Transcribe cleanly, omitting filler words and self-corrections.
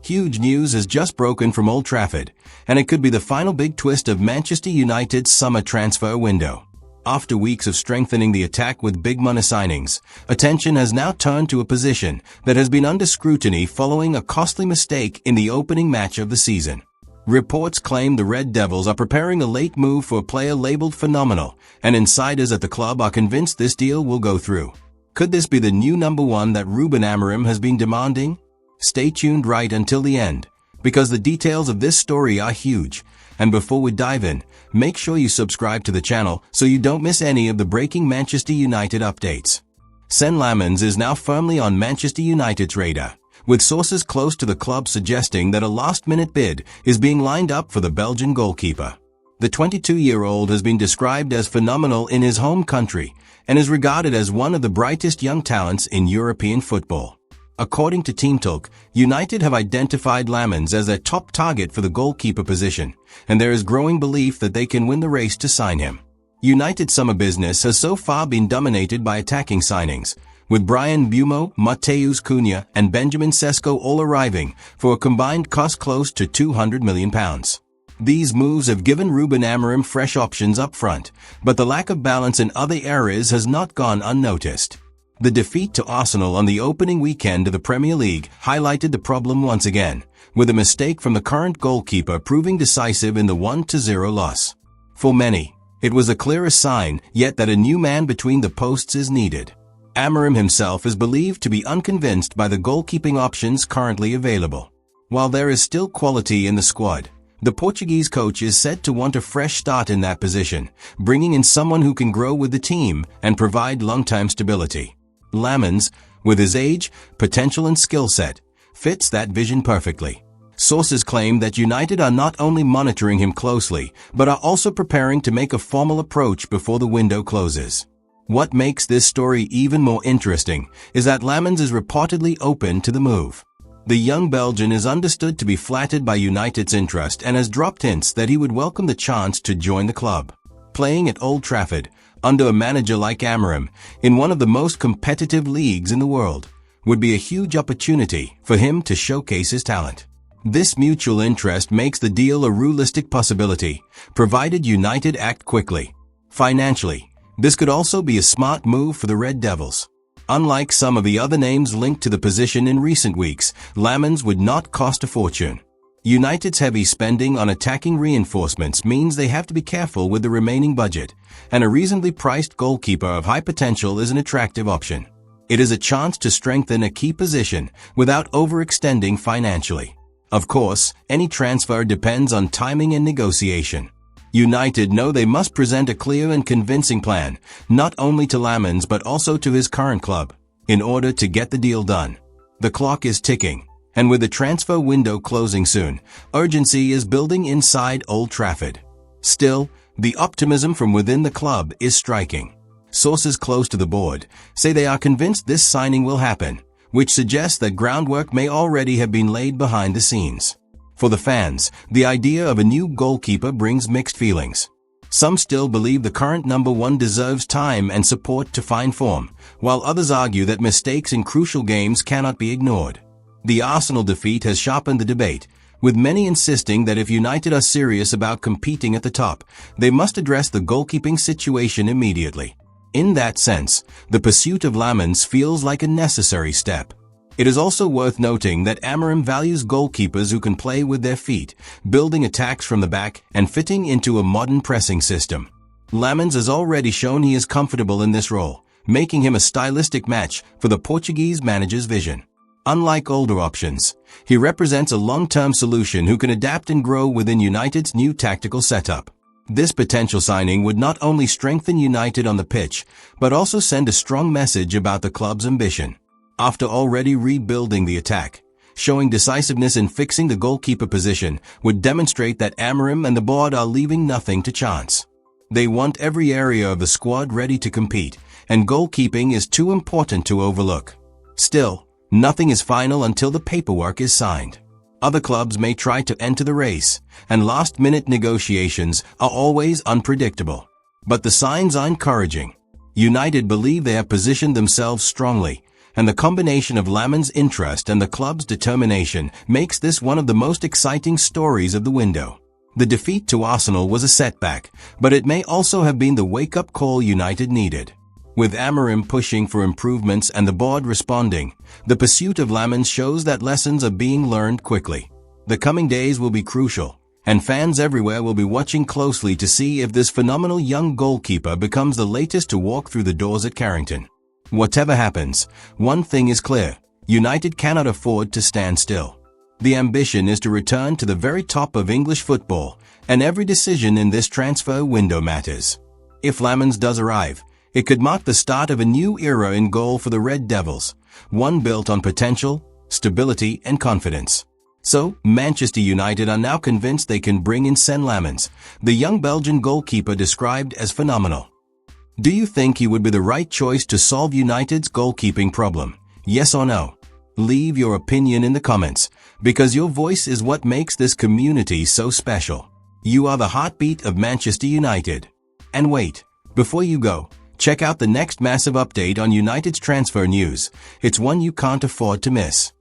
Huge news has just broken from Old Trafford, and it could be the final big twist of Manchester United's summer transfer window. After weeks of strengthening the attack with big money signings, attention has now turned to a position that has been under scrutiny following a costly mistake in the opening match of the season. Reports claim the Red Devils are preparing a late move for a player labeled phenomenal, and insiders at the club are convinced this deal will go through. Could this be the new number one that Ruben Amorim has been demanding? Stay tuned right until the end, because the details of this story are huge. And before we dive in, make sure you subscribe to the channel so you don't miss any of the breaking Manchester United updates. Sen Lammens is now firmly on Manchester United's radar, with sources close to the club suggesting that a last-minute bid is being lined up for the Belgian goalkeeper. The 22-year-old has been described as phenomenal in his home country and is regarded as one of the brightest young talents in European football. According to Team Talk, United have identified Lammens as their top target for the goalkeeper position, and there is growing belief that they can win the race to sign him. United's summer business has so far been dominated by attacking signings, with Bryan Mbeumo, Matheus Cunha, and Benjamin Sesko all arriving for a combined cost close to £200 million. These moves have given Ruben Amorim fresh options up front, but the lack of balance in other areas has not gone unnoticed. The defeat to Arsenal on the opening weekend of the Premier League highlighted the problem once again, with a mistake from the current goalkeeper proving decisive in the 1-0 loss. For many, it was a clearer sign yet that a new man between the posts is needed. Amorim himself is believed to be unconvinced by the goalkeeping options currently available. While there is still quality in the squad, the Portuguese coach is said to want a fresh start in that position, bringing in someone who can grow with the team and provide long-term stability. Lammens, with his age, potential and skill set, fits that vision perfectly. Sources claim that United are not only monitoring him closely, but are also preparing to make a formal approach before the window closes. What makes this story even more interesting is that Lammens is reportedly open to the move. The young Belgian is understood to be flattered by United's interest and has dropped hints that he would welcome the chance to join the club. Playing at Old Trafford, under a manager like Amorim, in one of the most competitive leagues in the world, would be a huge opportunity for him to showcase his talent. This mutual interest makes the deal a realistic possibility, provided United act quickly. Financially, this could also be a smart move for the Red Devils. Unlike some of the other names linked to the position in recent weeks, Lammens would not cost a fortune. United's heavy spending on attacking reinforcements means they have to be careful with the remaining budget, and a reasonably priced goalkeeper of high potential is an attractive option. It is a chance to strengthen a key position without overextending financially. Of course, any transfer depends on timing and negotiation. United know they must present a clear and convincing plan, not only to Lammens but also to his current club, in order to get the deal done. The clock is ticking, and with the transfer window closing soon, urgency is building inside Old Trafford. Still, the optimism from within the club is striking. Sources close to the board say they are convinced this signing will happen, which suggests that groundwork may already have been laid behind the scenes. For the fans, the idea of a new goalkeeper brings mixed feelings. Some still believe the current number one deserves time and support to find form, while others argue that mistakes in crucial games cannot be ignored. The Arsenal defeat has sharpened the debate, with many insisting that if United are serious about competing at the top, they must address the goalkeeping situation immediately. In that sense, the pursuit of Lammens feels like a necessary step. It is also worth noting that Amorim values goalkeepers who can play with their feet, building attacks from the back and fitting into a modern pressing system. Lammens has already shown he is comfortable in this role, making him a stylistic match for the Portuguese manager's vision. Unlike older options, he represents a long-term solution who can adapt and grow within United's new tactical setup. This potential signing would not only strengthen United on the pitch, but also send a strong message about the club's ambition. After already rebuilding the attack, showing decisiveness in fixing the goalkeeper position would demonstrate that Amorim and the board are leaving nothing to chance. They want every area of the squad ready to compete, and goalkeeping is too important to overlook. Still, nothing is final until the paperwork is signed. Other clubs may try to enter the race, and last-minute negotiations are always unpredictable. But the signs are encouraging. United believe they have positioned themselves strongly, and the combination of Laman's interest and the club's determination makes this one of the most exciting stories of the window. The defeat to Arsenal was a setback, but it may also have been the wake-up call United needed. With Amorim pushing for improvements and the board responding, the pursuit of Laman shows that lessons are being learned quickly. The coming days will be crucial, and fans everywhere will be watching closely to see if this phenomenal young goalkeeper becomes the latest to walk through the doors at Carrington. Whatever happens, one thing is clear: United cannot afford to stand still. The ambition is to return to the very top of English football, and every decision in this transfer window matters. If Lamans does arrive, it could mark the start of a new era in goal for the Red Devils, one built on potential, stability, and confidence. So, Manchester United are now convinced they can bring in Sen Lamans, the young Belgian goalkeeper described as phenomenal. Do you think he would be the right choice to solve United's goalkeeping problem? Yes or no? Leave your opinion in the comments, because your voice is what makes this community so special. You are the heartbeat of Manchester United. And wait, before you go, check out the next massive update on United's transfer news. It's one you can't afford to miss.